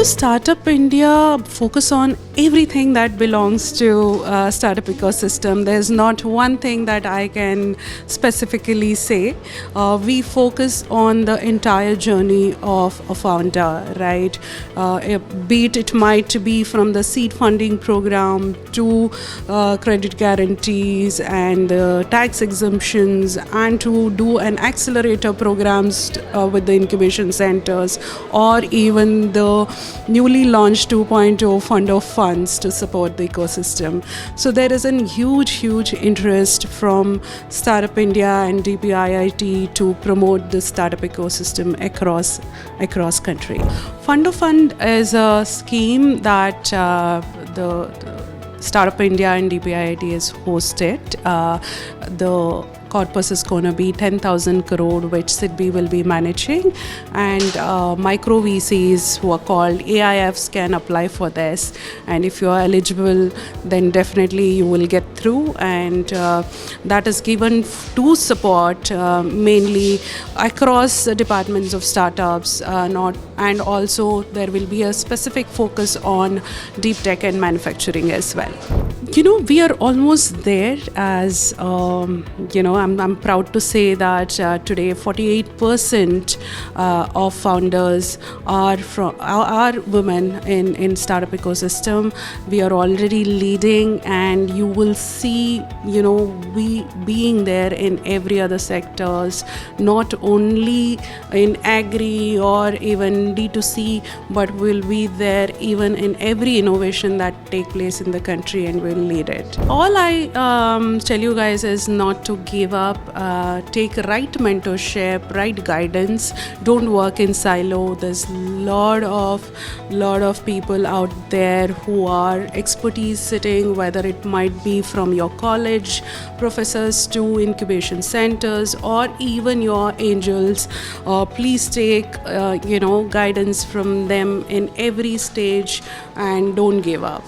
Startup India focus on everything that belongs to startup ecosystem. There's not one thing that I can specifically say. We focus on the entire journey of a founder, right? Be it might be from the seed funding program to credit guarantees and tax exemptions, and to do an accelerator programs with the incubation centers, or even the newly launched 2.0 fund of funds to support the ecosystem. So there is a huge interest from Startup India and DPIIT to promote the startup ecosystem across country. Fund of Fund is a scheme that the Startup India and DPIIT is hosted. The corpus is going to be 10,000 crore, which SIDBI will be managing, and micro VCs who are called AIFs can apply for this, and if you are eligible, then definitely you will get through, and that is given to support mainly across the departments of startups, and also there will be a specific focus on deep tech and manufacturing as well. We are almost there. As I'm proud to say that today 48% of founders are women in startup ecosystem. We are already leading, and you will see we being there in every other sectors, not only in agri or even D2C, but will be there even in every innovation that take place in the country, and will lead it. All I tell you guys is not to give up. Take right mentorship, right guidance. Don't work in silo. There's lot of people out there who are expertise sitting, whether it might be from your college professors to incubation centers or even your angels. Please take guidance from them in every stage, and don't give up.